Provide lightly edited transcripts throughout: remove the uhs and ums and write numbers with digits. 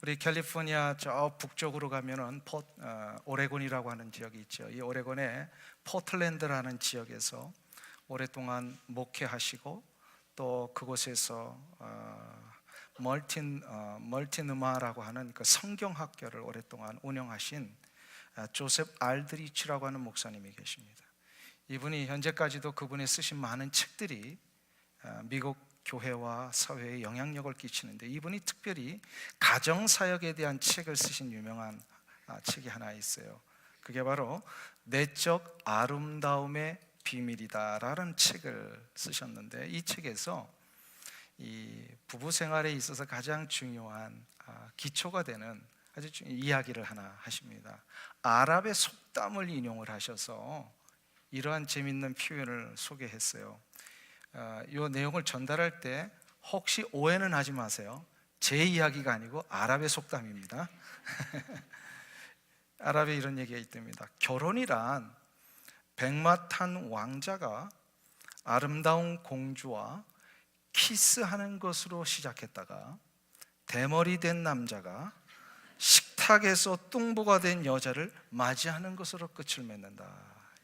우리 캘리포니아 저 북쪽으로 가면은 오레곤이라고 하는 지역이 있죠. 이 오레곤의 포틀랜드라는 지역에서 오랫동안 목회하시고 또 그곳에서 멀티누마라고 하는 그 성경학교를 오랫동안 운영하신 조셉 알드리치라고 하는 목사님이 계십니다. 이분이 현재까지도 그분이 쓰신 많은 책들이 미국 교회와 사회에 영향력을 끼치는데, 이분이 특별히 가정사역에 대한 책을 쓰신 유명한 책이 하나 있어요. 그게 바로 내적 아름다움의 비밀이다라는 책을 쓰셨는데, 이 책에서 이 부부 생활에 있어서 가장 중요한 기초가 되는 아주 이야기를 하나 하십니다. 아랍의 속담을 인용을 하셔서 이러한 재밌는 표현을 소개했어요. 이 내용을 전달할 때 혹시 오해는 하지 마세요. 제 이야기가 아니고 아랍의 속담입니다. 아랍에 이런 얘기가 있답니다. 결혼이란 백마탄 왕자가 아름다운 공주와 키스하는 것으로 시작했다가 대머리 된 남자가 식탁에서 뚱보가 된 여자를 맞이하는 것으로 끝을 맺는다.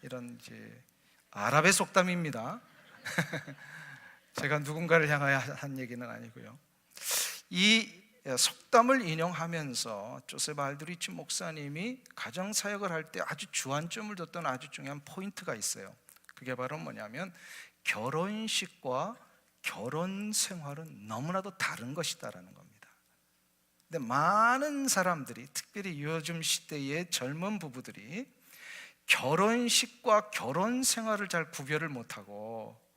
이런 이제 아랍의 속담입니다. 제가 누군가를 향하여 한 얘기는 아니고요. 이 속담을 인용하면서 조셉 알드리치 목사님이 가정사역을 할 때 아주 주안점을 뒀던 아주 중요한 포인트가 있어요. 그게 바로 뭐냐면 결혼식과 결혼 생활은 너무나도 다른 것이다라는 겁니다. 근데 많은 사람들이, 특별히 요즘 시대의 젊은 부부들이 결혼식과 결혼 생활을 잘 구별을 못하고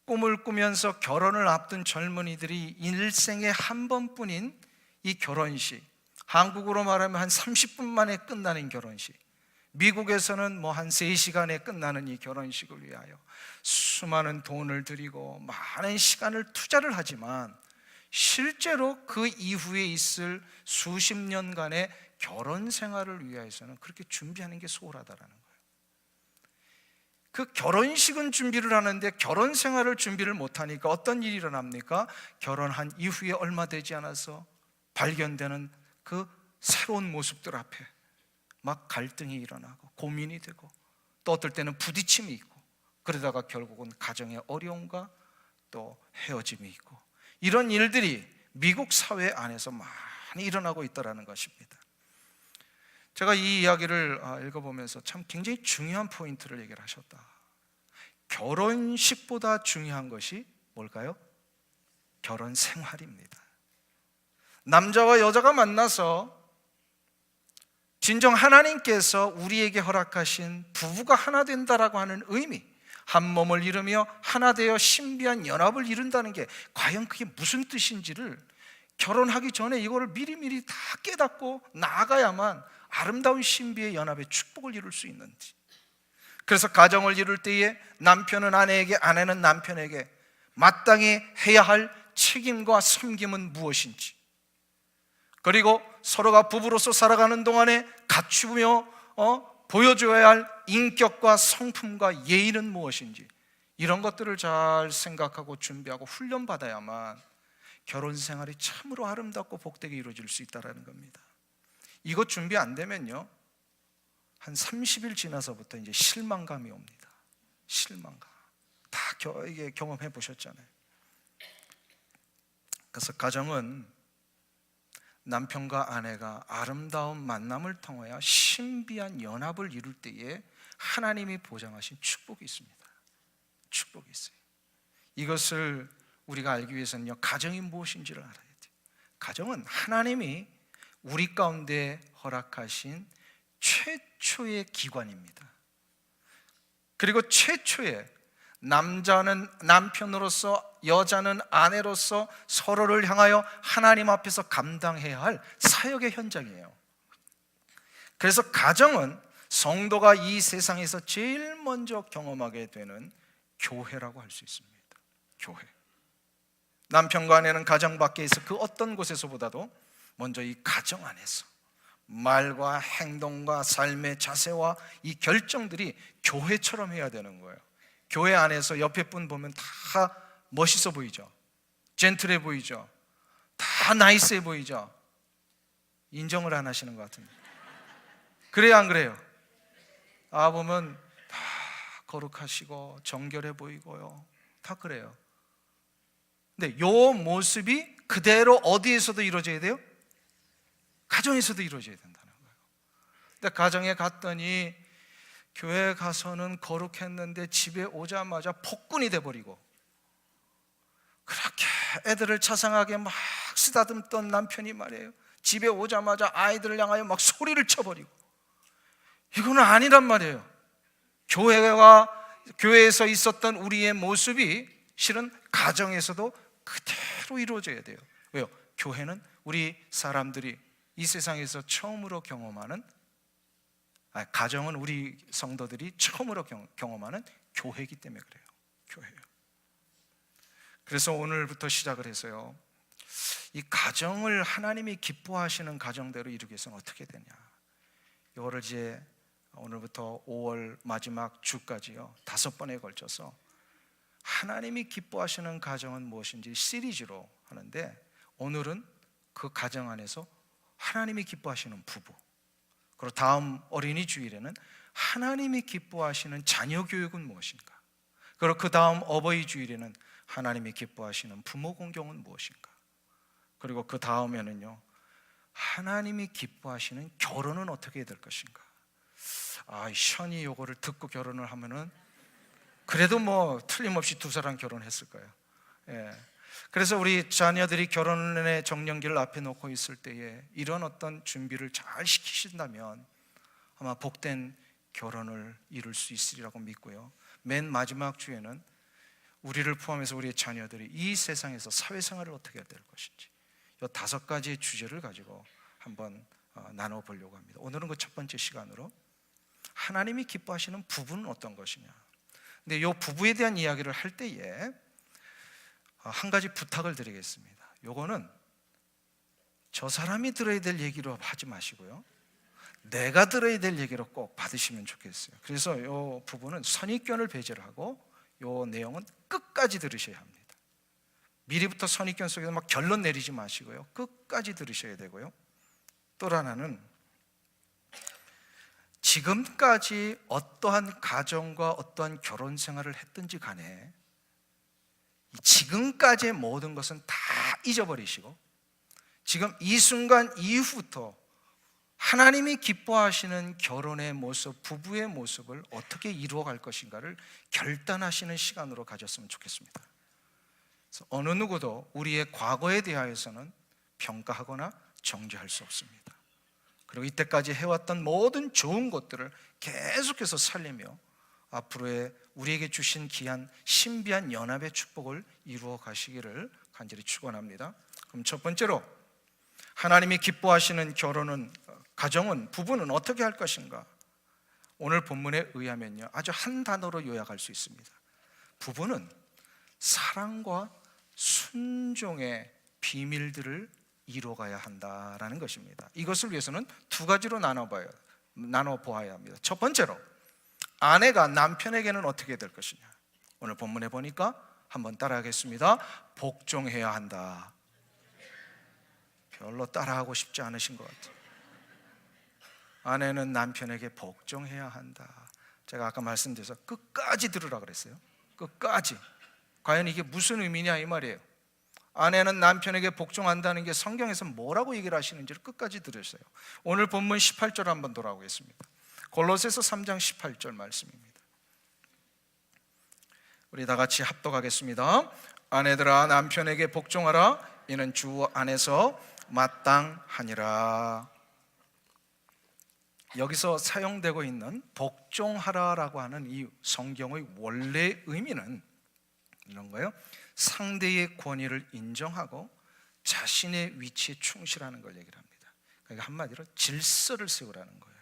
꿈을 꾸면서 결혼을 앞둔 젊은이들이 일생에 한 번뿐인 이 결혼식, 한국으로 말하면 한 30분 만에 끝나는 결혼식, 미국에서는 뭐 한 3시간에 끝나는 이 결혼식을 위하여 수많은 돈을 들이고 많은 시간을 투자를 하지만 실제로 그 이후에 있을 수십 년간의 결혼 생활을 위해서는 그렇게 준비하는 게 소홀하다라는 거예요. 그 결혼식은 준비를 하는데 결혼 생활을 준비를 못하니까 어떤 일이 일어납니까? 결혼한 이후에 얼마 되지 않아서 발견되는 그 새로운 모습들 앞에 막 갈등이 일어나고 고민이 되고, 또 어떨 때는 부딪힘이 있고, 그러다가 결국은 가정의 어려움과 또 헤어짐이 있고, 이런 일들이 미국 사회 안에서 많이 일어나고 있다는 것입니다. 제가 이 이야기를 읽어보면서 참 굉장히 중요한 포인트를 얘기를 하셨다. 결혼식보다 중요한 것이 뭘까요? 결혼 생활입니다. 남자와 여자가 만나서 진정 하나님께서 우리에게 허락하신 부부가 하나 된다라고 하는 의미, 한 몸을 이루며 하나 되어 신비한 연합을 이룬다는 게 과연 그게 무슨 뜻인지를 결혼하기 전에 이거를 미리미리 다 깨닫고 나아가야만 아름다운 신비의 연합의 축복을 이룰 수 있는지, 그래서 가정을 이룰 때에 남편은 아내에게, 아내는 남편에게 마땅히 해야 할 책임과 섬김은 무엇인지, 그리고 서로가 부부로서 살아가는 동안에 갖추며 보여줘야 할 인격과 성품과 예의는 무엇인지, 이런 것들을 잘 생각하고 준비하고 훈련받아야만 결혼 생활이 참으로 아름답고 복되게 이루어질 수 있다는 겁니다. 이거 준비 안 되면요, 한 30일 지나서부터 이제 실망감이 옵니다. 실망감. 다 이게 경험해 보셨잖아요. 그래서 가정은 남편과 아내가 아름다운 만남을 통하여 신비한 연합을 이룰 때에 하나님이 보장하신 축복이 있습니다. 축복이 있어요. 이것을 우리가 알기 위해서는요, 가정이 무엇인지를 알아야 돼요. 가정은 하나님이 우리 가운데 허락하신 최초의 기관입니다. 그리고 최초의, 남자는 남편으로서 여자는 아내로서 서로를 향하여 하나님 앞에서 감당해야 할 사역의 현장이에요. 그래서 가정은 성도가 이 세상에서 제일 먼저 경험하게 되는 교회라고 할 수 있습니다. 교회. 남편과 아내는 가정 밖에서 그 어떤 곳에서보다도 먼저 이 가정 안에서 말과 행동과 삶의 자세와 이 결정들이 교회처럼 해야 되는 거예요. 교회 안에서 옆에 분 보면 다 멋있어 보이죠. 젠틀해 보이죠. 다 나이스해 보이죠. 인정을 안 하시는 것 같은데. 그래요, 안 그래요? 보면 다 거룩하시고 정결해 보이고요, 다 그래요. 근데 요 모습이 그대로 어디에서도 이루어져야 돼요? 가정에서도 이루어져야 된다는 거예요. 근데 가정에 갔더니 교회 가서는 거룩했는데 집에 오자마자 폭군이 돼버리고, 그렇게 애들을 자상하게 막 쓰다듬던 남편이 말이에요, 집에 오자마자 아이들을 향하여 막 소리를 쳐버리고, 이거는 아니란 말이에요. 교회에서 있었던 우리의 모습이 실은 가정에서도 그대로 이루어져야 돼요. 왜요? 교회는 우리 사람들이 이 세상에서 처음으로 경험하는, 가정은 우리 성도들이 처음으로 경험하는 교회이기 때문에 그래요. 교회예요. 그래서 오늘부터 시작을 해서요, 이 가정을 하나님이 기뻐하시는 가정대로 이루기 위해서는 어떻게 되냐, 이거를 이제 오늘부터 5월 마지막 주까지요 5번에 걸쳐서 하나님이 기뻐하시는 가정은 무엇인지 시리즈로 하는데, 오늘은 그 가정 안에서 하나님이 기뻐하시는 부부, 그리고 다음 어린이 주일에는 하나님이 기뻐하시는 자녀 교육은 무엇인가, 그리고 그 다음 어버이 주일에는 하나님이 기뻐하시는 부모 공경은 무엇인가, 그리고 그 다음에는요 하나님이 기뻐하시는 결혼은 어떻게 될 것인가. 션이 요거를 듣고 결혼을 하면은 그래도 뭐 틀림없이 두 사람 결혼했을 거예요. 그래서 우리 자녀들이 결혼의 정년기를 앞에 놓고 있을 때에 이런 어떤 준비를 잘 시키신다면 아마 복된 결혼을 이룰 수 있으리라고 믿고요, 맨 마지막 주에는 우리를 포함해서 우리의 자녀들이 이 세상에서 사회생활을 어떻게 해야 될 것인지, 이 5가지의 주제를 가지고 한번 나눠보려고 합니다. 오늘은 그 첫 번째 시간으로 하나님이 기뻐하시는 부부는 어떤 것이냐. 근데 이 부부에 대한 이야기를 할 때에 한 가지 부탁을 드리겠습니다. 요거는 저 사람이 들어야 될 얘기로 하지 마시고요, 내가 들어야 될 얘기로 꼭 받으시면 좋겠어요. 그래서 이 부부는 선입견을 배제를 하고 이 내용은 끝까지 들으셔야 합니다. 미리부터 선입견 속에서 막 결론 내리지 마시고요, 끝까지 들으셔야 되고요. 또 하나는 지금까지 어떠한 가정과 어떠한 결혼 생활을 했든지 간에 지금까지의 모든 것은 다 잊어버리시고 지금 이 순간 이후부터 하나님이 기뻐하시는 결혼의 모습, 부부의 모습을 어떻게 이루어갈 것인가를 결단하시는 시간으로 가졌으면 좋겠습니다. 그래서 어느 누구도 우리의 과거에 대하여서는 평가하거나 정죄할 수 없습니다. 그리고 이때까지 해왔던 모든 좋은 것들을 계속해서 살리며 앞으로의 우리에게 주신 귀한 신비한 연합의 축복을 이루어 가시기를 간절히 축원합니다. 그럼 첫 번째로 하나님이 기뻐하시는 결혼은, 가정은, 부부는 어떻게 할 것인가? 오늘 본문에 의하면요, 아주 한 단어로 요약할 수 있습니다. 부부는 사랑과 순종의 비밀들을 이루어가야 한다라는 것입니다. 이것을 위해서는 2가지로 나눠보아야 합니다. 첫 번째로 아내가 남편에게는 어떻게 될 것이냐. 오늘 본문에 보니까 한번 따라하겠습니다. 복종해야 한다. 별로 따라하고 싶지 않으신 것 같아요. 아내는 남편에게 복종해야 한다. 제가 아까 말씀드려서 끝까지 들으라 그랬어요. 끝까지. 과연 이게 무슨 의미냐 이 말이에요. 아내는 남편에게 복종한다는 게 성경에서 뭐라고 얘기를 하시는지를 끝까지 들으세요. 오늘 본문 18절 한번 돌아오겠습니다. 골로새서 3장 18절 말씀입니다. 우리 다 같이 합독하겠습니다. 아내들아 남편에게 복종하라. 이는 주 안에서 마땅하니라. 여기서 사용되고 있는 복종하라라고 하는 이 성경의 원래 의미는 이런 거예요. 상대의 권위를 인정하고 자신의 위치에 충실하는 걸 얘기를 합니다. 그러니까 한마디로 질서를 세우라는 거예요.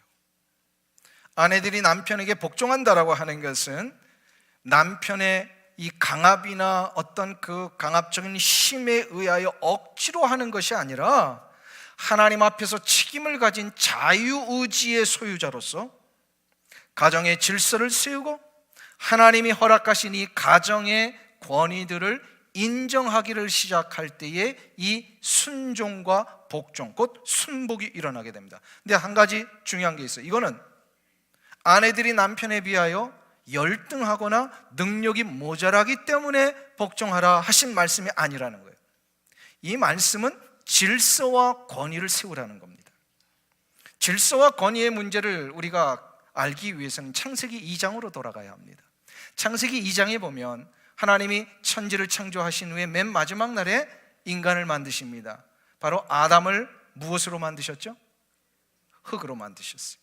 아내들이 남편에게 복종한다라고 하는 것은 남편의 이 강압이나 어떤 그 강압적인 힘에 의하여 억지로 하는 것이 아니라 하나님 앞에서 책임을 가진 자유의지의 소유자로서 가정의 질서를 세우고 하나님이 허락하신 이 가정의 권위들을 인정하기를 시작할 때에 이 순종과 복종, 곧 순복이 일어나게 됩니다. 근데 한 가지 중요한 게 있어요. 이거는 아내들이 남편에 비하여 열등하거나 능력이 모자라기 때문에 복종하라 하신 말씀이 아니라는 거예요. 이 말씀은 질서와 권위를 세우라는 겁니다. 질서와 권위의 문제를 우리가 알기 위해서는 창세기 2장으로 돌아가야 합니다. 창세기 2장에 보면 하나님이 천지를 창조하신 후에 맨 마지막 날에 인간을 만드십니다. 바로 아담을 무엇으로 만드셨죠? 흙으로 만드셨어요.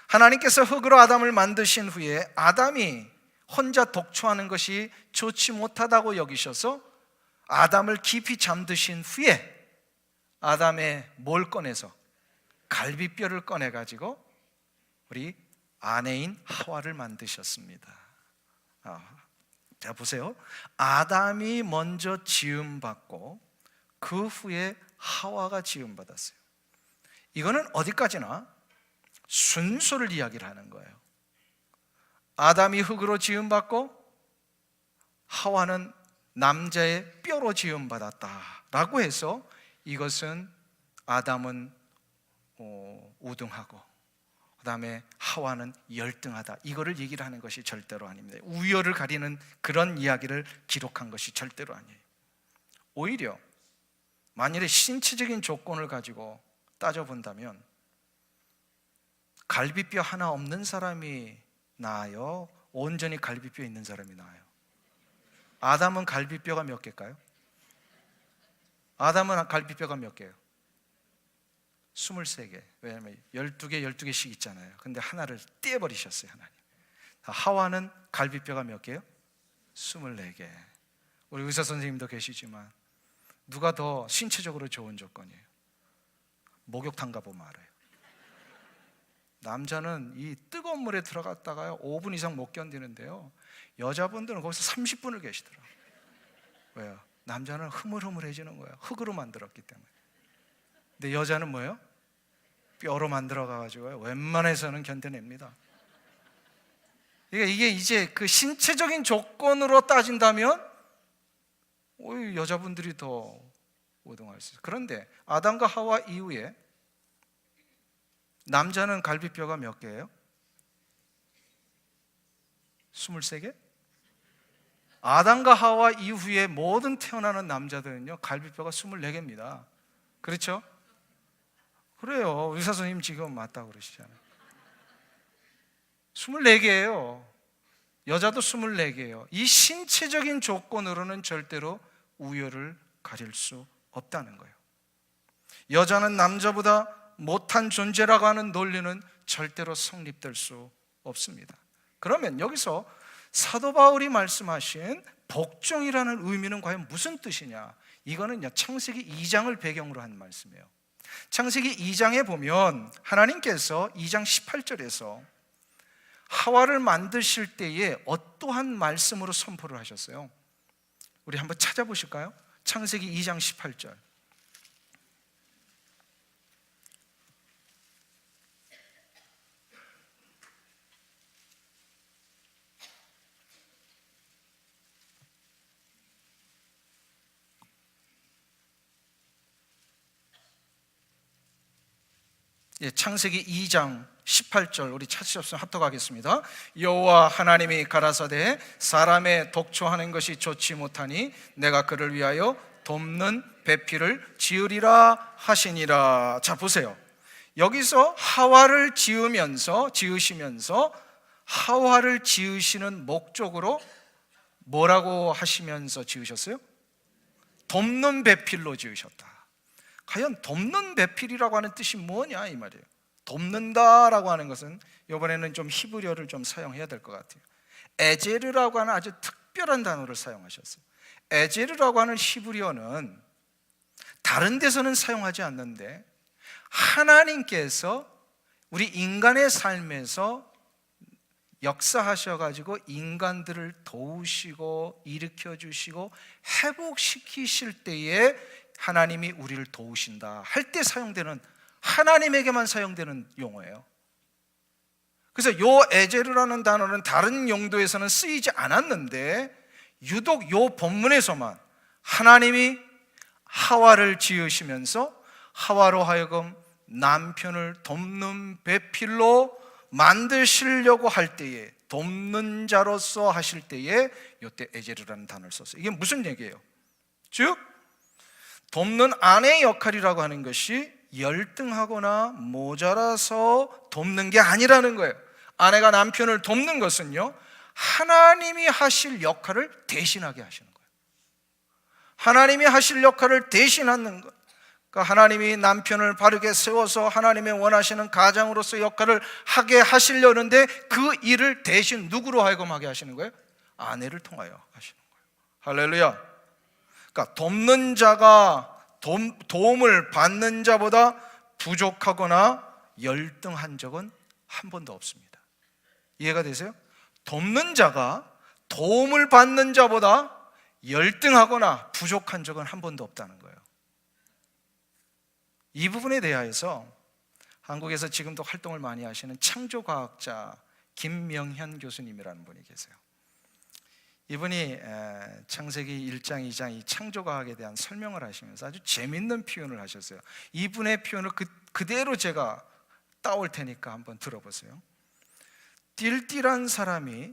하나님께서 흙으로 아담을 만드신 후에 아담이 혼자 독초하는 것이 좋지 못하다고 여기셔서 아담을 깊이 잠드신 후에 아담의 뭘 꺼내서 갈비뼈를 꺼내가지고 우리 아내인 하와를 만드셨습니다. 자 보세요. 아담이 먼저 지음받고 그 후에 하와가 지음받았어요. 이거는 어디까지나 순서를 이야기를 하는 거예요. 아담이 흙으로 지음받고 하와는 남자의 뼈로 지음받았다라고 해서 이것은 아담은 우등하고 그 다음에 하와는 열등하다, 이거를 얘기를 하는 것이 절대로 아닙니다. 우열을 가리는 그런 이야기를 기록한 것이 절대로 아니에요. 오히려 만일에 신체적인 조건을 가지고 따져본다면 갈비뼈 하나 없는 사람이 나아요? 온전히 갈비뼈 있는 사람이 나아요? 아담은 갈비뼈가 몇 개일까요? 아담은 갈비뼈가 몇 개예요? 23개. 왜냐하면 12개, 12개씩 있잖아요. 근데 하나를 떼어버리셨어요, 하나님. 하와는 갈비뼈가 몇 개예요? 24개. 우리 의사 선생님도 계시지만 누가 더 신체적으로 좋은 조건이에요? 목욕탕 가보면 알아요. 남자는 이 뜨거운 물에 들어갔다가요 5분 이상 못 견디는데요, 여자분들은 거기서 30분을 계시더라고요. 왜요? 남자는 흐물흐물해지는 거예요. 흙으로 만들었기 때문에. 근데 여자는 뭐예요? 뼈로 만들어가지고요 웬만해서는 견뎌냅니다. 그러니까 이게 이제 그 신체적인 조건으로 따진다면 여자분들이 더 우등할 수 있어요. 그런데 아담과 하와 이후에 남자는 갈비뼈가 몇 개예요? 23개? 아담과 하와 이후에 모든 태어나는 남자들은요 갈비뼈가 24개입니다. 그렇죠? 그래요. 의사 선생님 지금 맞다고 그러시잖아요. 24개예요. 여자도 24개예요. 이 신체적인 조건으로는 절대로 우열을 가릴 수 없다는 거예요. 여자는 남자보다 못한 존재라고 하는 논리는 절대로 성립될 수 없습니다. 그러면 여기서 사도 바울이 말씀하신 복종이라는 의미는 과연 무슨 뜻이냐? 이거는요 창세기 2장을 배경으로 한 말씀이에요. 창세기 2장에 보면 하나님께서 2장 18절에서 하와를 만드실 때에 어떠한 말씀으로 선포를 하셨어요? 우리 한번 찾아보실까요? 창세기 2장 18절. 창세기 2장 18절 우리 찾으셨으면 합독하겠습니다. 여호와 하나님이 가라사대 사람의 독초하는 것이 좋지 못하니 내가 그를 위하여 돕는 배필을 지으리라 하시니라. 자 보세요. 여기서 하와를 지으시면서 하와를 지으시는 목적으로 뭐라고 하시면서 지으셨어요? 돕는 배필로 지으셨다. 과연 돕는 배필이라고 하는 뜻이 뭐냐 이 말이에요. 돕는다라고 하는 것은 이번에는 좀 히브리어를 좀 사용해야 될 것 같아요. 에제르라고 하는 아주 특별한 단어를 사용하셨어요. 에제르라고 하는 히브리어는 다른 데서는 사용하지 않는데 하나님께서 우리 인간의 삶에서 역사하셔가지고 인간들을 도우시고 일으켜주시고 회복시키실 때에 하나님이 우리를 도우신다 할 때 사용되는, 하나님에게만 사용되는 용어예요. 그래서 요 에제르라는 단어는 다른 용도에서는 쓰이지 않았는데 유독 요 본문에서만 하나님이 하와를 지으시면서 하와로 하여금 남편을 돕는 배필로 만드시려고 할 때에, 돕는 자로서 하실 때에 이때 에제르라는 단어를 썼어요. 이게 무슨 얘기예요? 즉 돕는 아내의 역할이라고 하는 것이 열등하거나 모자라서 돕는 게 아니라는 거예요. 아내가 남편을 돕는 것은요, 하나님이 하실 역할을 대신하게 하시는 거예요. 하나님이 하실 역할을 대신하는 것. 그러니까 하나님이 남편을 바르게 세워서 하나님의 원하시는 가장으로서 역할을 하게 하시려는데 그 일을 대신 누구로 하여금 하게 하시는 거예요? 아내를 통하여 하시는 거예요. 할렐루야. 그러니까 돕는 자가 도움을 받는 자보다 부족하거나 열등한 적은 한 번도 없습니다. 이해가 되세요? 돕는 자가 도움을 받는 자보다 열등하거나 부족한 적은 한 번도 없다는 거예요. 이 부분에 대하여서 한국에서 지금도 활동을 많이 하시는 창조과학자 김명현 교수님이라는 분이 계세요. 이분이 창세기 1장, 2장 이 창조과학에 대한 설명을 하시면서 아주 재밌는 표현을 하셨어요. 이분의 표현을 그대로 제가 따올 테니까 한번 들어보세요. 띨띨한 사람이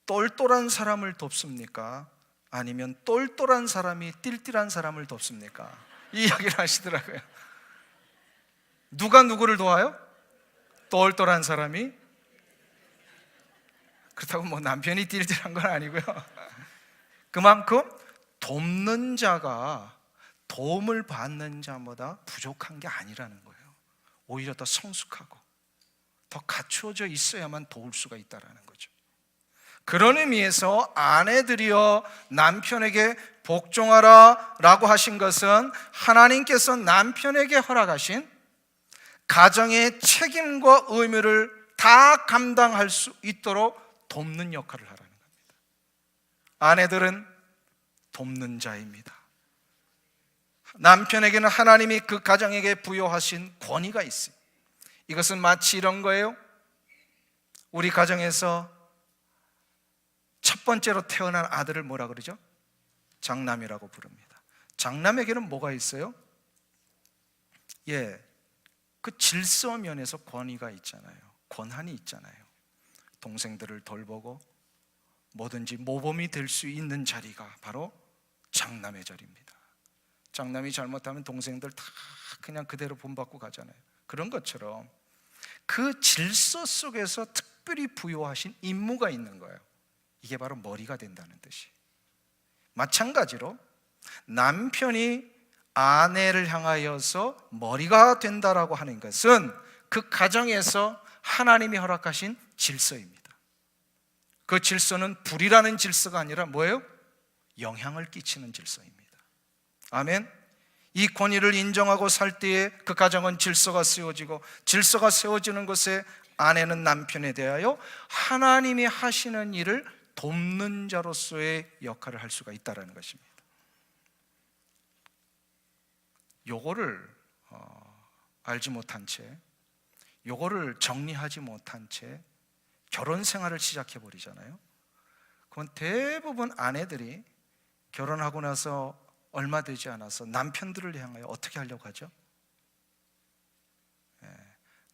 똘똘한 사람을 돕습니까? 아니면 똘똘한 사람이 띨띨한 사람을 돕습니까? 이 이야기를 하시더라고요. 누가 누구를 도와요? 똘똘한 사람이. 그렇다고 뭐 남편이 띨띨한 건 아니고요. 그만큼 돕는 자가 도움을 받는 자보다 부족한 게 아니라는 거예요. 오히려 더 성숙하고 더 갖추어져 있어야만 도울 수가 있다는 거죠. 그런 의미에서 아내들이여 남편에게 복종하라 라고 하신 것은 하나님께서 남편에게 허락하신 가정의 책임과 의무를 다 감당할 수 있도록 돕는 역할을 하라는 겁니다. 아내들은 돕는 자입니다. 남편에게는 하나님이 그 가정에게 부여하신 권위가 있어요. 이것은 마치 이런 거예요. 우리 가정에서 첫 번째로 태어난 아들을 뭐라 그러죠? 장남이라고 부릅니다. 장남에게는 뭐가 있어요? 그 질서 면에서 권위가 있잖아요. 권한이 있잖아요. 동생들을 돌보고 뭐든지 모범이 될 수 있는 자리가 바로 장남의 자리입니다. 장남이 잘못하면 동생들 다 그냥 그대로 본받고 가잖아요. 그런 것처럼 그 질서 속에서 특별히 부여하신 임무가 있는 거예요. 이게 바로 머리가 된다는 뜻이. 마찬가지로 남편이 아내를 향하여서 머리가 된다라고 하는 것은 그 가정에서 하나님이 허락하신 질서입니다. 그 질서는 불이라는 질서가 아니라 뭐예요? 영향을 끼치는 질서입니다. 아멘. 이 권위를 인정하고 살 때에 그 가정은 질서가 세워지고, 질서가 세워지는 것에 아내는 남편에 대하여 하나님이 하시는 일을 돕는 자로서의 역할을 할 수가 있다는 것입니다. 요거를 알지 못한 채, 요거를 정리하지 못한 채 결혼 생활을 시작해 버리잖아요. 그건 대부분 아내들이 결혼하고 나서 얼마 되지 않아서 남편들을 향하여 어떻게 하려고 하죠?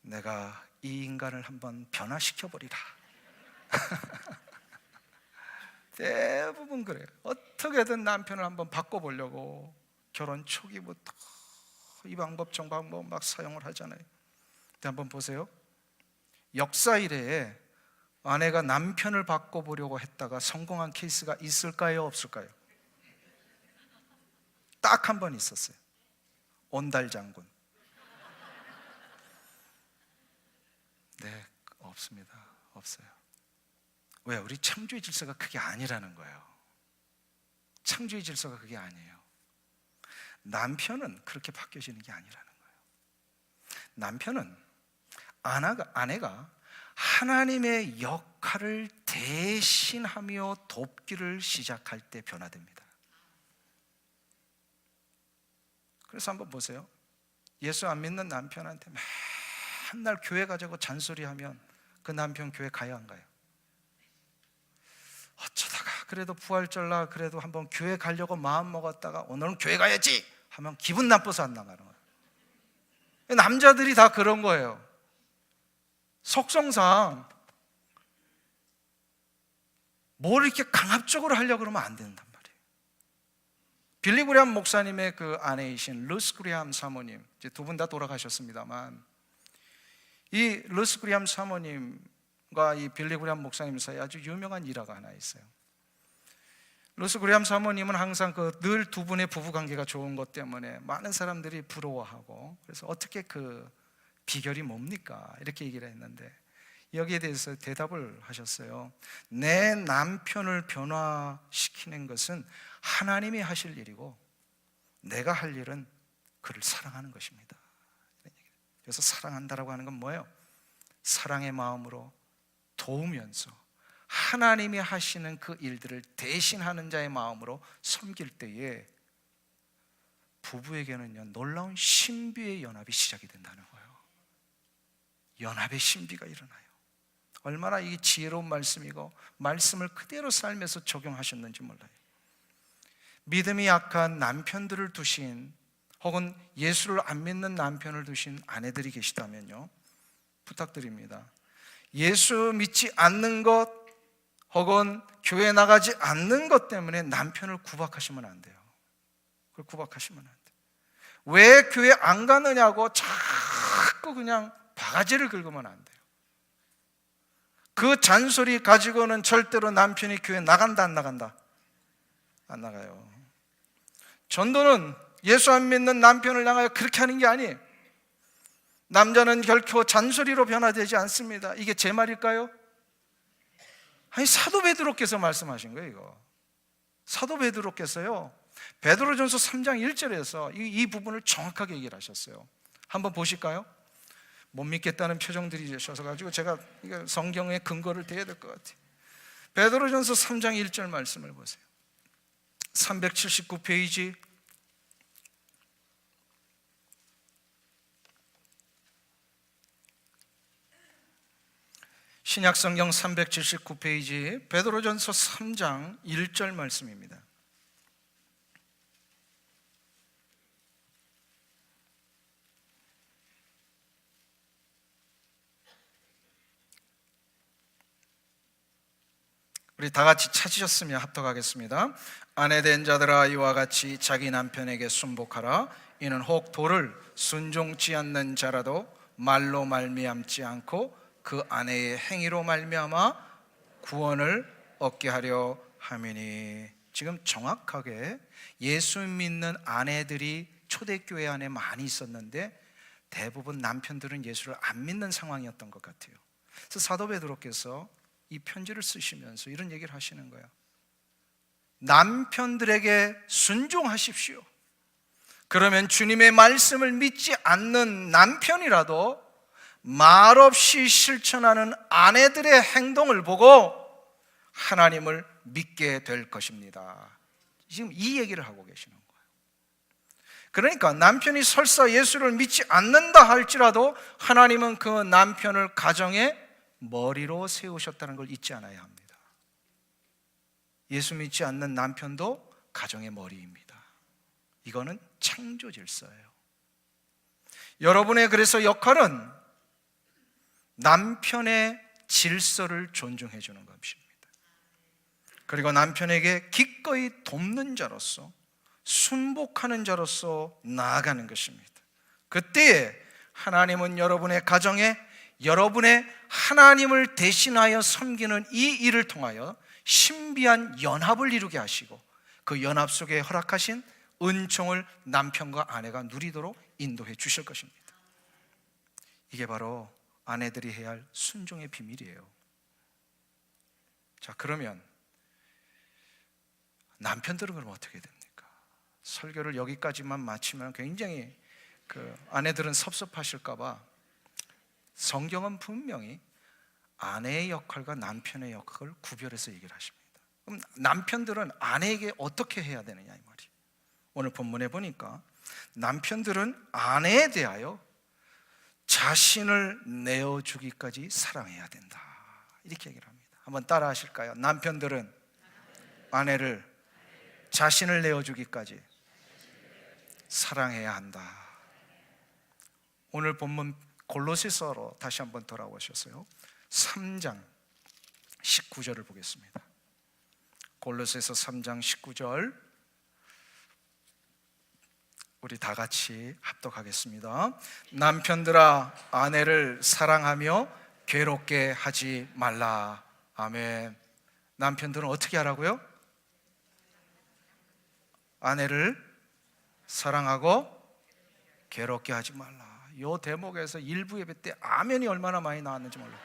내가 이 인간을 한번 변화시켜 버리라. 대부분 그래요. 어떻게든 남편을 한번 바꿔보려고 결혼 초기부터 이 방법 저 방법 막 사용을 하잖아요. 근데 한번 보세요. 역사 이래에 아내가 남편을 바꿔보려고 했다가 성공한 케이스가 있을까요? 없을까요? 딱 한 번 있었어요. 온달 장군. 네, 없습니다. 없어요. 왜? 우리 창조의 질서가 그게 아니라는 거예요. 창조의 질서가 그게 아니에요. 남편은 그렇게 바뀌어지는 게 아니라는 거예요. 남편은 아내가 하나님의 역할을 대신하며 돕기를 시작할 때 변화됩니다. 그래서 한번 보세요. 예수 안 믿는 남편한테 맨날 교회 가자고 잔소리하면 그 남편 교회 가요 안 가요? 어쩌다가 그래도 부활절날 그래도 한번 교회 가려고 마음 먹었다가 오늘은 교회 가야지 하면 기분 나빠서 안 나가는 거예요. 남자들이 다 그런 거예요. 속성상 뭘 이렇게 강압적으로 하려고 그러면 안 된단 말이에요. 빌리 그레이엄 목사님의 그 아내이신 루스 그레이엄 사모님, 이제 두 분 다 돌아가셨습니다만, 이 루스 그레이엄 사모님과 이 빌리 그레이엄 목사님 사이에 아주 유명한 일화가 하나 있어요. 루스 그레이엄 사모님은 항상 늘 두 분의 부부 관계가 좋은 것 때문에 많은 사람들이 부러워하고, 그래서 어떻게 그 비결이 뭡니까? 이렇게 얘기를 했는데, 여기에 대해서 대답을 하셨어요. 내 남편을 변화시키는 것은 하나님이 하실 일이고, 내가 할 일은 그를 사랑하는 것입니다. 그래서 사랑한다라고 하는 건 뭐예요? 사랑의 마음으로 도우면서 하나님이 하시는 그 일들을 대신하는 자의 마음으로 섬길 때에 부부에게는요, 놀라운 신비의 연합이 시작이 된다는 거예요. 연합의 신비가 일어나요. 얼마나 이게 지혜로운 말씀이고 말씀을 그대로 삶에서 적용하셨는지 몰라요. 믿음이 약한 남편들을 두신, 혹은 예수를 안 믿는 남편을 두신 아내들이 계시다면요, 부탁드립니다. 예수 믿지 않는 것, 혹은 교회 나가지 않는 것 때문에 남편을 구박하시면 안 돼요. 그걸 구박하시면 안 돼요. 왜 교회 안 가느냐고 자꾸 그냥 바가지를 긁으면 안 돼요. 그 잔소리 가지고는 절대로 남편이 교회 나간다 안 나간다? 안 나가요. 전도는 예수 안 믿는 남편을 향하여 그렇게 하는 게 아니에요. 남자는 결코 잔소리로 변화되지 않습니다. 이게 제 말일까요? 아니, 사도 베드로께서 말씀하신 거예요. 이거 사도 베드로께서요, 베드로전서 3장 1절에서 이 부분을 정확하게 얘기를 하셨어요. 한번 보실까요? 못 믿겠다는 표정들이 주셔서 가지고 제가 성경의 근거를 대야 될 것 같아요. 베드로전서 3장 1절 말씀을 보세요. 379페이지 신약성경 379페이지 베드로전서 3장 1절 말씀입니다. 우리 다 같이 찾으셨으면 합독하겠습니다. 아내된 자들아, 이와 같이 자기 남편에게 순복하라. 이는 혹 도를 순종치 않는 자라도 말로 말미암지 않고 그 아내의 행위로 말미암아 구원을 얻게 하려 함이니. 지금 정확하게 예수 믿는 아내들이 초대교회 안에 많이 있었는데 대부분 남편들은 예수를 안 믿는 상황이었던 것 같아요. 그래서 사도 베드로께서 이 편지를 쓰시면서 이런 얘기를 하시는 거예요. 남편들에게 순종하십시오. 그러면 주님의 말씀을 믿지 않는 남편이라도 말없이 실천하는 아내들의 행동을 보고 하나님을 믿게 될 것입니다. 지금 이 얘기를 하고 계시는 거예요. 그러니까 남편이 설사 예수를 믿지 않는다 할지라도 하나님은 그 남편을 가정의 머리로 세우셨다는 걸 잊지 않아야 합니다. 예수 믿지 않는 남편도 가정의 머리입니다. 이거는 창조 질서예요. 여러분의 그래서 역할은 남편의 질서를 존중해 주는 것입니다. 그리고 남편에게 기꺼이 돕는 자로서, 순복하는 자로서 나아가는 것입니다. 그때에 하나님은 여러분의 가정에 여러분의 하나님을 대신하여 섬기는 이 일을 통하여 신비한 연합을 이루게 하시고 그 연합 속에 허락하신 은총을 남편과 아내가 누리도록 인도해 주실 것입니다. 이게 바로 아내들이 해야 할 순종의 비밀이에요. 자, 그러면 남편들은 그럼 어떻게 됩니까? 설교를 여기까지만 마치면 굉장히 아내들은 섭섭하실까 봐 성경은 분명히 아내의 역할과 남편의 역할을 구별해서 얘기를 하십니다. 그럼 남편들은 아내에게 어떻게 해야 되느냐 이 말이에요. 오늘 본문에 보니까 남편들은 아내에 대하여 자신을 내어주기까지 사랑해야 된다, 이렇게 얘기를 합니다. 한번 따라 하실까요? 남편들은 아내를 자신을 내어주기까지 사랑해야 한다. 오늘 본문 골로새서로 다시 한번 돌아오셨어요. 3장 19절을 보겠습니다. 골로새서 3장 19절 우리 다 같이 합독하겠습니다. 남편들아 아내를 사랑하며 괴롭게 하지 말라. 아멘. 남편들은 어떻게 하라고요? 아내를 사랑하고 괴롭게 하지 말라. 이 대목에서 일부 예배 때 아멘이 얼마나 많이 나왔는지 몰라요.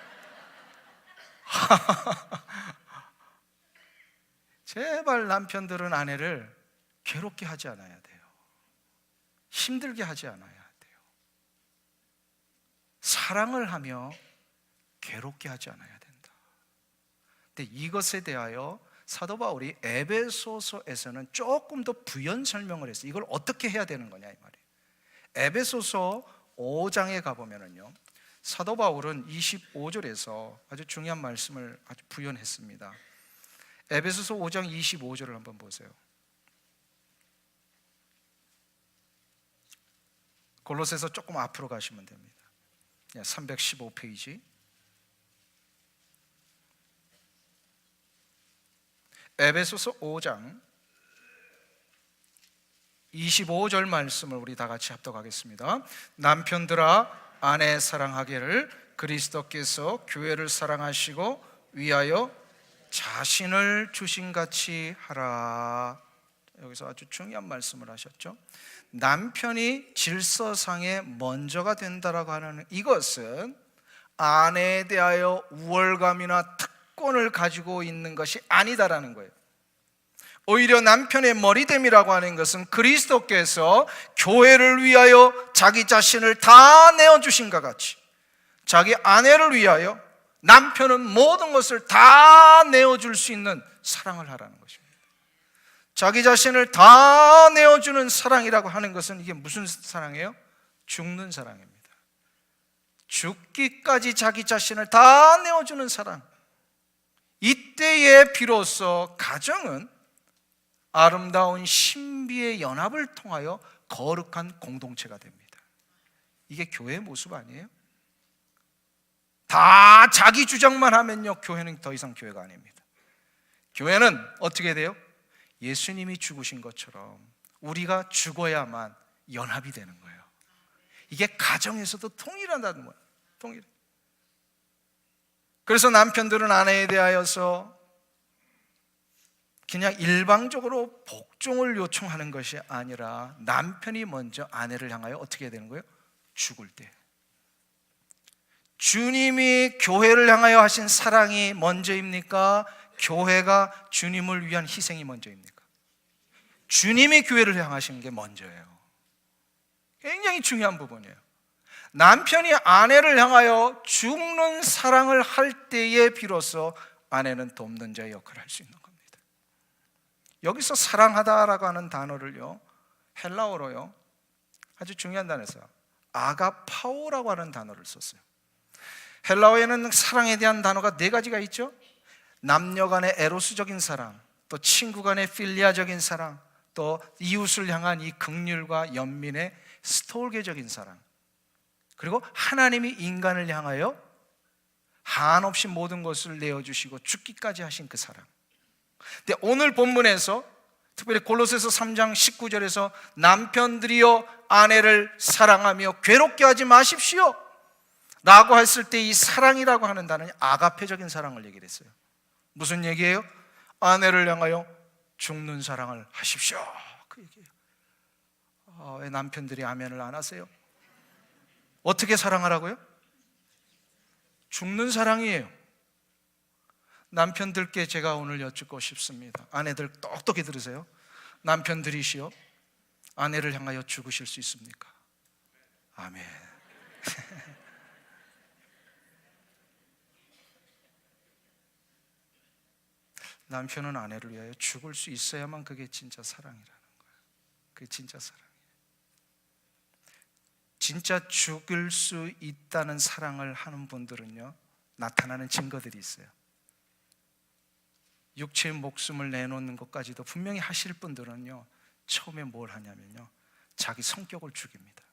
제발 남편들은 아내를 괴롭게 하지 않아야 돼요. 힘들게 하지 않아야 돼요. 사랑을 하며 괴롭게 하지 않아야 된다. 근데 이것에 대하여 사도 바울이 에베소서에서는 조금 더 부연 설명을 했어요. 이걸 어떻게 해야 되는 거냐 이 말이에요. 에베소서 5장에 가보면은요, 사도 바울은 25절에서 아주 중요한 말씀을 아주 부연했습니다. 에베소서 5장 25절을 한번 보세요. 골로새서 조금 앞으로 가시면 됩니다. 315페이지. 에베소서 5장 25절 말씀을 우리 다 같이 합독하겠습니다. 남편들아 아내 사랑하기를 그리스도께서 교회를 사랑하시고 위하여 자신을 주신같이 하라. 여기서 아주 중요한 말씀을 하셨죠. 남편이 질서상의 먼저가 된다라고 하는 이것은 아내에 대하여 우월감이나 특권을 가지고 있는 것이 아니다라는 거예요. 오히려 남편의 머리됨이라고 하는 것은 그리스도께서 교회를 위하여 자기 자신을 다 내어주신 것 같이 자기 아내를 위하여 남편은 모든 것을 다 내어줄 수 있는 사랑을 하라는 것입니다. 자기 자신을 다 내어주는 사랑이라고 하는 것은 이게 무슨 사랑이에요? 죽는 사랑입니다. 죽기까지 자기 자신을 다 내어주는 사랑. 이때에 비로소 가정은 아름다운 신비의 연합을 통하여 거룩한 공동체가 됩니다. 이게 교회의 모습 아니에요? 다 자기 주장만 하면요, 교회는 더 이상 교회가 아닙니다. 교회는 어떻게 돼요? 예수님이 죽으신 것처럼 우리가 죽어야만 연합이 되는 거예요. 이게 가정에서도 통일한다는 거예요. 통일. 그래서 남편들은 아내에 대하여서 그냥 일방적으로 복종을 요청하는 것이 아니라 남편이 먼저 아내를 향하여 어떻게 해야 되는 거예요? 죽을 때. 주님이 교회를 향하여 하신 사랑이 먼저입니까? 교회가 주님을 위한 희생이 먼저입니까? 주님이 교회를 향하신 게 먼저예요. 굉장히 중요한 부분이에요. 남편이 아내를 향하여 죽는 사랑을 할 때에 비로소 아내는 돕는 자의 역할을 할 수 있는 겁니다. 여기서 사랑하다라고 하는 단어를요, 헬라어로요, 아주 중요한 단어에서 아가파오라고 하는 단어를 썼어요. 헬라어에는 사랑에 대한 단어가 4가지가 있죠. 남녀 간의 에로스적인 사랑, 또 친구 간의 필리아적인 사랑, 또 이웃을 향한 이 긍휼과 연민의 스톨게적인 사랑, 그리고 하나님이 인간을 향하여 한없이 모든 것을 내어주시고 죽기까지 하신 그 사랑. 근데 오늘 본문에서 특별히 골로새서 3장 19절에서 남편들이여 아내를 사랑하며 괴롭게 하지 마십시오 라고 했을 때 이 사랑이라고 하는 단어는 아가페적인 사랑을 얘기를 했어요. 무슨 얘기예요? 아내를 향하여 죽는 사랑을 하십시오, 그 얘기예요. 왜 남편들이 아멘을 안 하세요? 어떻게 사랑하라고요? 죽는 사랑이에요. 남편들께 제가 오늘 여쭙고 싶습니다. 아내들 똑똑히 들으세요. 남편들이시여 아내를 향하여 죽으실 수 있습니까? 아멘. 남편은 아내를 위하여 죽을 수 있어야만 그게 진짜 사랑이라는 거예요. 그게 진짜 사랑이에요. 진짜 죽을 수 있다는 사랑을 하는 분들은요, 나타나는 증거들이 있어요. 육체의 목숨을 내놓는 것까지도 분명히 하실 분들은요, 처음에 뭘 하냐면요, 자기 성격을 죽입니다.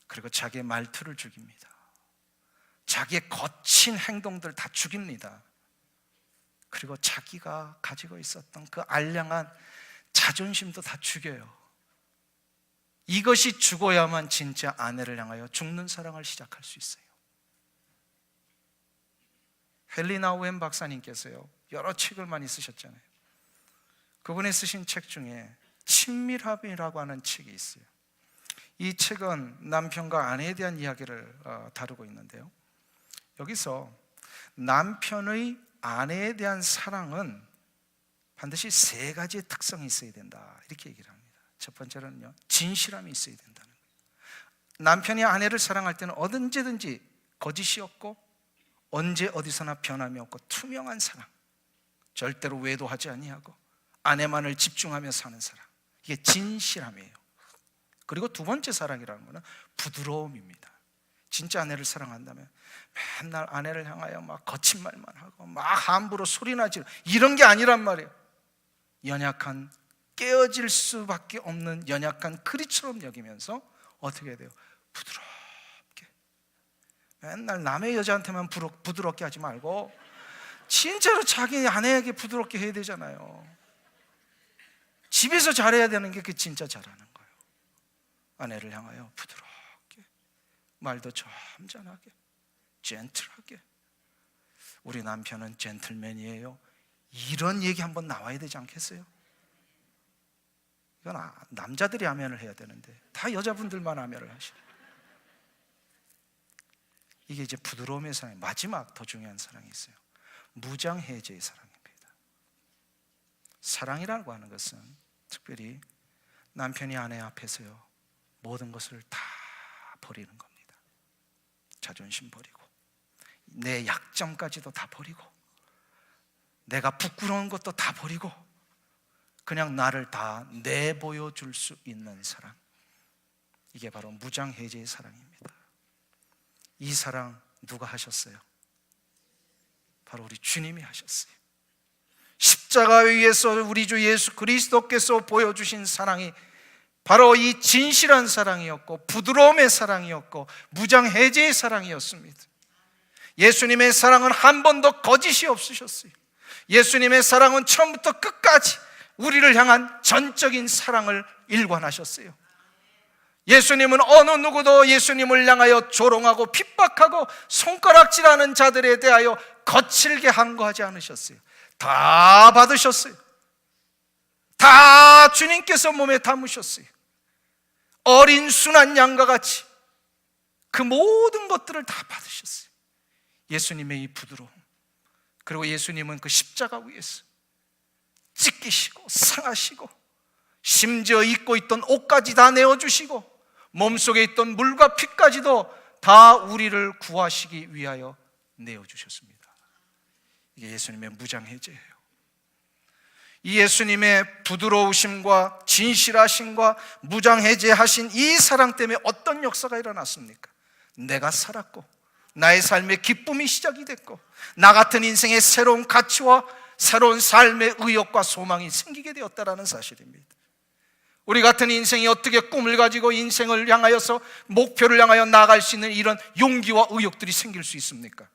그리고 자기의 말투를 죽입니다. 자기의 거친 행동들 다 죽입니다. 그리고 자기가 가지고 있었던 그 알량한 자존심도 다 죽여요. 이것이 죽어야만 진짜 아내를 향하여 죽는 사랑을 시작할 수 있어요. 헬리나 오웬 박사님께서요, 여러 책을 많이 쓰셨잖아요. 그분이 쓰신 책 중에 친밀함이라고 하는 책이 있어요. 이 책은 남편과 아내에 대한 이야기를 다루고 있는데요, 여기서 남편의 아내에 대한 사랑은 반드시 세 가지의 특성이 있어야 된다, 이렇게 얘기를 합니다. 첫 번째로는요, 진실함이 있어야 된다는 거예요. 남편이 아내를 사랑할 때는 언제든지 거짓이 없고 언제 어디서나 변함이 없고 투명한 사랑, 절대로 외도하지 아니하고 아내만을 집중하며 사는 사랑, 이게 진실함이에요. 그리고 두 번째 사랑이라는 것은 부드러움입니다. 진짜 아내를 사랑한다면 맨날 아내를 향하여 막 거친 말만 하고 막 함부로 소리나 지르고 이런 게 아니란 말이에요. 연약한, 깨어질 수밖에 없는 연약한 그리처럼 여기면서 어떻게 해야 돼요? 부드럽게. 맨날 남의 여자한테만 부드럽게 하지 말고 진짜로 자기 아내에게 부드럽게 해야 되잖아요. 집에서 잘해야 되는 게 그 진짜 잘하는 거예요. 아내를 향하여 부드럽게, 말도 점잖하게, 젠틀하게. 우리 남편은 젠틀맨이에요, 이런 얘기 한번 나와야 되지 않겠어요? 이건 남자들이 아멘을 해야 되는데 다 여자분들만 아멘을 하시네. 이게 이제 부드러움의 사랑. 마지막 더 중요한 사랑이 있어요. 무장해제의 사랑입니다. 사랑이라고 하는 것은 특별히 남편이 아내 앞에서요, 모든 것을 다 버리는 겁니다. 자존심 버리고 내 약점까지도 다 버리고 내가 부끄러운 것도 다 버리고 그냥 나를 다 내보여 줄 수 있는 사랑, 이게 바로 무장해제의 사랑입니다. 이 사랑 누가 하셨어요? 바로 우리 주님이 하셨어요. 십자가 위에서 우리 주 예수 그리스도께서 보여주신 사랑이 바로 이 진실한 사랑이었고 부드러움의 사랑이었고 무장해제의 사랑이었습니다. 예수님의 사랑은 한 번도 거짓이 없으셨어요. 예수님의 사랑은 처음부터 끝까지 우리를 향한 전적인 사랑을 일관하셨어요. 예수님은 어느 누구도 예수님을 향하여 조롱하고 핍박하고 손가락질하는 자들에 대하여 거칠게 항거하지 않으셨어요. 다 받으셨어요. 다 주님께서 몸에 담으셨어요. 어린 순한 양과 같이 그 모든 것들을 다 받으셨어요. 예수님의 이 부드러움, 그리고 예수님은 그 십자가 위에서 찢기시고 상하시고 심지어 입고 있던 옷까지 다 내어주시고 몸속에 있던 물과 피까지도 다 우리를 구하시기 위하여 내어주셨습니다. 이게 예수님의 무장해제예요. 이 예수님의 부드러우심과 진실하심과 무장해제하신 이 사랑 때문에 어떤 역사가 일어났습니까? 내가 살았고 나의 삶의 기쁨이 시작이 됐고 나 같은 인생의 새로운 가치와 새로운 삶의 의욕과 소망이 생기게 되었다는 사실입니다. 우리 같은 인생이 어떻게 꿈을 가지고 인생을 향하여서 목표를 향하여 나아갈 수 있는 이런 용기와 의욕들이 생길 수 있습니까?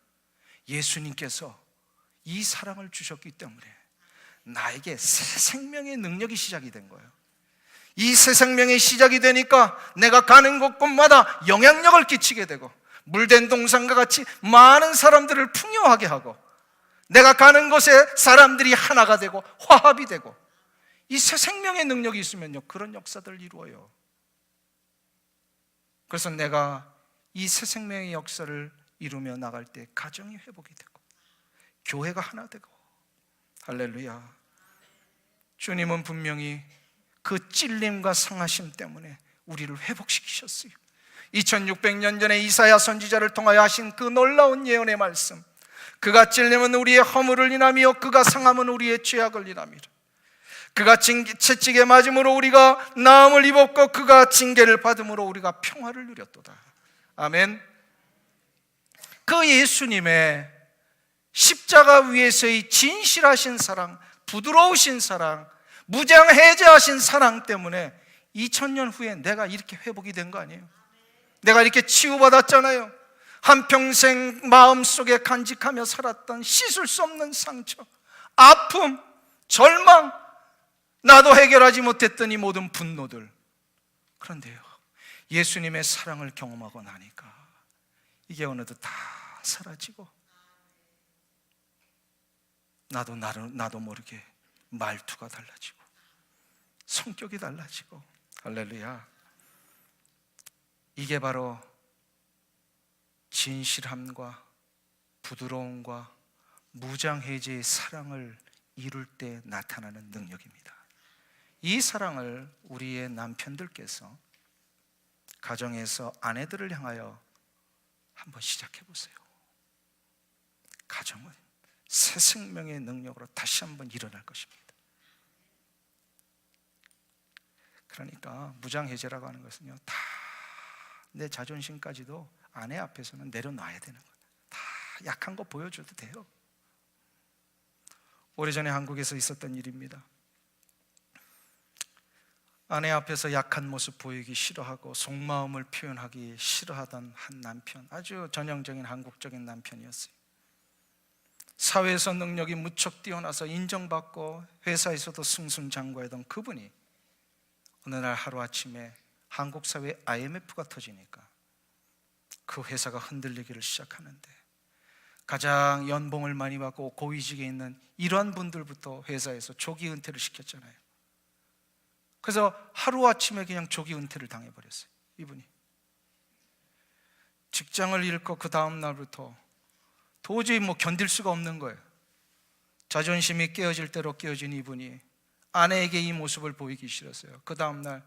예수님께서 이 사랑을 주셨기 때문에 나에게 새 생명의 능력이 시작이 된 거예요. 이 새 생명의 시작이 되니까 내가 가는 곳곳마다 영향력을 끼치게 되고 물된 동산과 같이 많은 사람들을 풍요하게 하고 내가 가는 곳에 사람들이 하나가 되고 화합이 되고, 이 새 생명의 능력이 있으면요 그런 역사들을 이루어요. 그래서 내가 이 새 생명의 역사를 이루며 나갈 때 가정이 회복이 되고 교회가 하나 되고, 할렐루야. 주님은 분명히 그 찔림과 상하심 때문에 우리를 회복시키셨어요. 2600년 전에 이사야 선지자를 통하여 하신 그 놀라운 예언의 말씀, 그가 찔림은 우리의 허물을 인하며 그가 상함은 우리의 죄악을 인함이라. 그가 채찍에 맞음으로 우리가 나음을 입었고 그가 징계를 받음으로 우리가 평화를 누렸도다. 아멘. 그 예수님의 십자가 위에서의 진실하신 사랑, 부드러우신 사랑, 무장해제하신 사랑 때문에 2000년 후에 내가 이렇게 회복이 된 거 아니에요? 내가 이렇게 치유받았잖아요. 한평생 마음속에 간직하며 살았던 씻을 수 없는 상처, 아픔, 절망, 나도 해결하지 못했던 이 모든 분노들. 그런데요, 예수님의 사랑을 경험하고 나니까 이게 어느덧 다 사라지고 나도 모르게 말투가 달라지고 성격이 달라지고. 할렐루야. 이게 바로 진실함과 부드러움과 무장해제의 사랑을 이룰 때 나타나는 능력입니다. 이 사랑을 우리의 남편들께서 가정에서 아내들을 향하여 한번 시작해 보세요. 가정은 새 생명의 능력으로 다시 한번 일어날 것입니다. 그러니까 무장해제라고 하는 것은요, 다 내 자존심까지도 아내 앞에서는 내려놔야 되는 거예요. 다 약한 거 보여줘도 돼요. 오래전에 한국에서 있었던 일입니다. 아내 앞에서 약한 모습 보이기 싫어하고 속마음을 표현하기 싫어하던 한 남편, 아주 전형적인 한국적인 남편이었어요. 사회에서 능력이 무척 뛰어나서 인정받고 회사에서도 승승장구하던 그분이 어느 날 하루아침에 한국 사회에 IMF가 터지니까 그 회사가 흔들리기를 시작하는데, 가장 연봉을 많이 받고 고위직에 있는 이러한 분들부터 회사에서 조기 은퇴를 시켰잖아요. 그래서 하루아침에 그냥 조기 은퇴를 당해버렸어요. 이분이 직장을 잃고 그 다음 날부터 도저히 견딜 수가 없는 거예요. 자존심이 깨어질 대로 깨어진 이분이 아내에게 이 모습을 보이기 싫었어요. 그 다음 날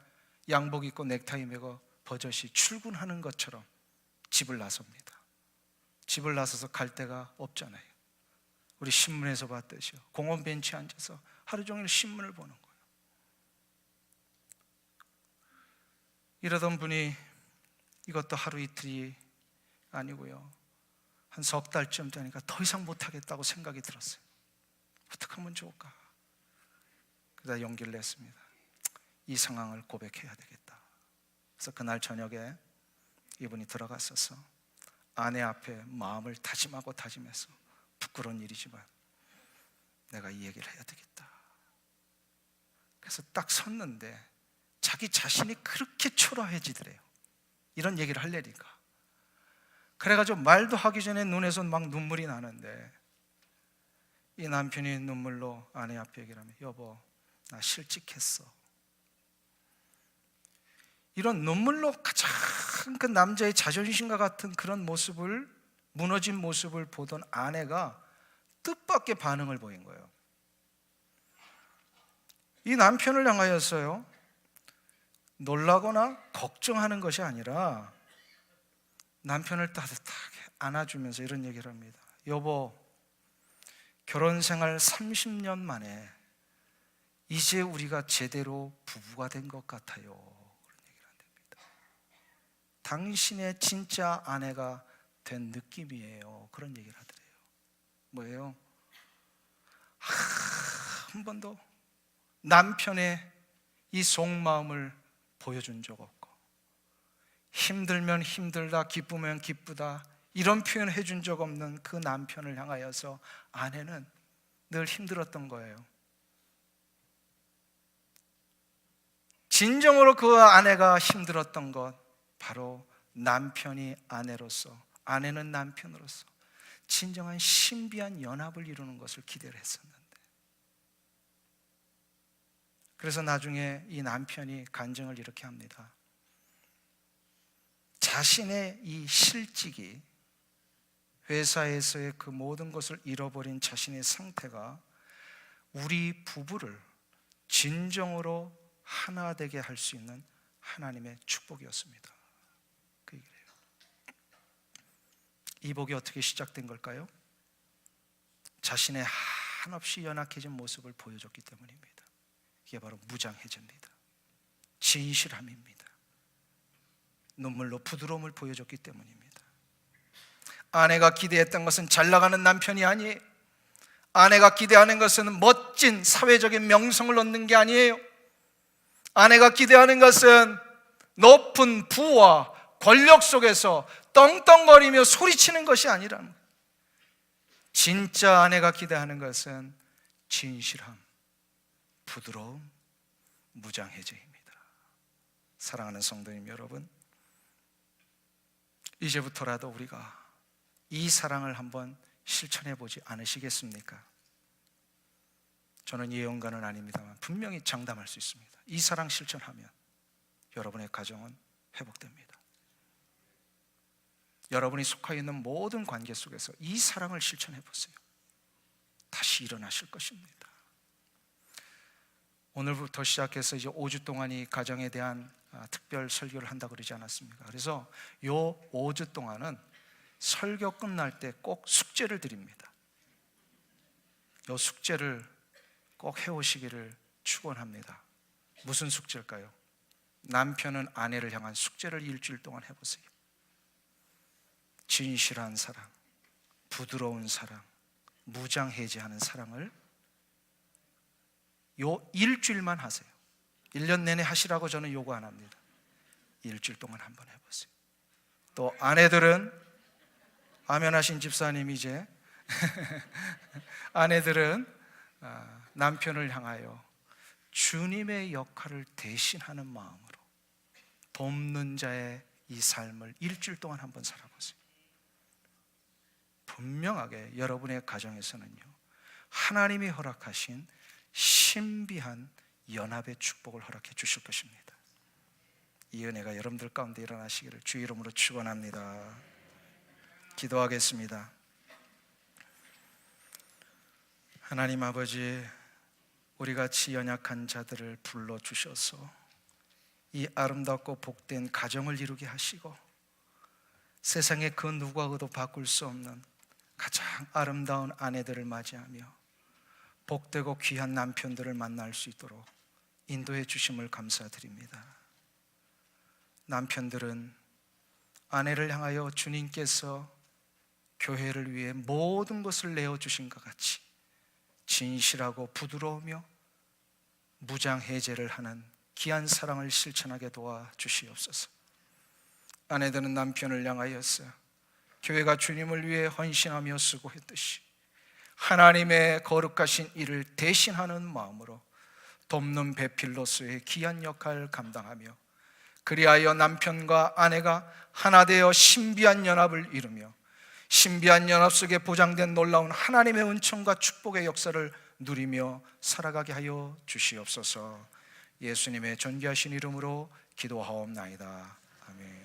양복 입고 넥타이 매고 버젓이 출근하는 것처럼 집을 나섭니다. 집을 나서서 갈 데가 없잖아요. 우리 신문에서 봤듯이요, 공원 벤치에 앉아서 하루 종일 신문을 보는 거예요. 이러던 분이 이것도 하루 이틀이 아니고요, 한 석 달쯤 되니까 더 이상 못하겠다고 생각이 들었어요. 어떻게 하면 좋을까? 그래서 용기를 냈습니다. 이 상황을 고백해야 되겠다. 그래서 그날 저녁에 이분이 들어갔어서 아내 앞에 마음을 다짐하고 다짐해서, 부끄러운 일이지만 내가 이 얘기를 해야 되겠다. 그래서 딱 섰는데 자기 자신이 그렇게 초라해지더래요. 이런 얘기를 하려니까. 그래가지고 말도 하기 전에 눈에서 막 눈물이 나는데, 이 남편이 눈물로 아내 앞에 얘기를 하면, 여보, 나 실직했어. 이런 눈물로 가장 그 남자의 자존심과 같은 그런 모습을, 무너진 모습을 보던 아내가 뜻밖의 반응을 보인 거예요. 이 남편을 향하여서요, 놀라거나 걱정하는 것이 아니라 남편을 따뜻하게 안아주면서 이런 얘기를 합니다. 여보, 결혼 생활 30년 만에 이제 우리가 제대로 부부가 된 것 같아요. 그런 얘기를 합니다. 당신의 진짜 아내가 된 느낌이에요. 그런 얘기를 하더래요. 뭐예요? 한 번도 남편의 이 속마음을 보여준 적 없고, 힘들면 힘들다, 기쁘면 기쁘다, 이런 표현을 해준 적 없는 그 남편을 향하여서 아내는 늘 힘들었던 거예요. 진정으로 그 아내가 힘들었던 것, 바로 남편이 아내로서, 아내는 남편으로서 진정한 신비한 연합을 이루는 것을 기대를 했었는데, 그래서 나중에 이 남편이 간증을 이렇게 합니다. 자신의 이 실직이, 회사에서의 그 모든 것을 잃어버린 자신의 상태가 우리 부부를 진정으로 하나 되게 할 수 있는 하나님의 축복이었습니다. 그 얘기예요. 이 복이 어떻게 시작된 걸까요? 자신의 한없이 연약해진 모습을 보여줬기 때문입니다. 이게 바로 무장해제입니다. 진실함입니다. 눈물로 부드러움을 보여줬기 때문입니다. 아내가 기대했던 것은 잘 나가는 남편이 아니에요. 아내가 기대하는 것은 멋진 사회적인 명성을 얻는 게 아니에요. 아내가 기대하는 것은 높은 부와 권력 속에서 떵떵거리며 소리치는 것이 아니라는 거예요. 진짜 아내가 기대하는 것은 진실함, 부드러움, 무장해제입니다. 사랑하는 성도님 여러분, 이제부터라도 우리가 이 사랑을 한번 실천해 보지 않으시겠습니까? 저는 예언가는 아닙니다만 분명히 장담할 수 있습니다. 이 사랑 실천하면 여러분의 가정은 회복됩니다. 여러분이 속해 있는 모든 관계 속에서 이 사랑을 실천해 보세요. 다시 일어나실 것입니다. 오늘부터 시작해서 이제 5주 동안 이 가정에 대한 특별 설교를 한다고 그러지 않았습니까? 그래서 이 5주 동안은 설교 끝날 때 꼭 숙제를 드립니다. 이 숙제를 꼭 해오시기를 축원합니다. 무슨 숙제일까요? 남편은 아내를 향한 숙제를 일주일 동안 해보세요. 진실한 사랑, 부드러운 사랑, 무장해제하는 사랑을 요 일주일만 하세요. 1년 내내 하시라고 저는 요구 안 합니다. 일주일 동안 한번 해보세요. 또 아내들은, 아멘 하신 집사님, 이제 아내들은 남편을 향하여 주님의 역할을 대신하는 마음으로 돕는 자의 이 삶을 일주일 동안 한번 살아보세요. 분명하게 여러분의 가정에서는요, 하나님이 허락하신 신비한 연합의 축복을 허락해 주실 것입니다. 이 은혜가 여러분들 가운데 일어나시기를 주 이름으로 축원합니다. 기도하겠습니다. 하나님 아버지, 우리같이 연약한 자들을 불러주셔서 이 아름답고 복된 가정을 이루게 하시고 세상의 그 누구하고도 바꿀 수 없는 가장 아름다운 아내들을 맞이하며 복되고 귀한 남편들을 만날 수 있도록 인도해 주심을 감사드립니다. 남편들은 아내를 향하여 주님께서 교회를 위해 모든 것을 내어주신 것 같이 진실하고 부드러우며 무장해제를 하는 귀한 사랑을 실천하게 도와주시옵소서. 아내들은 남편을 향하여서 교회가 주님을 위해 헌신하며 수고했듯이 하나님의 거룩하신 일을 대신하는 마음으로 돕는 배필로서의 귀한 역할을 감당하며 그리하여 남편과 아내가 하나 되어 신비한 연합을 이루며 신비한 연합 속에 보장된 놀라운 하나님의 은총과 축복의 역사를 누리며 살아가게 하여 주시옵소서. 예수님의 존귀하신 이름으로 기도하옵나이다. 아멘.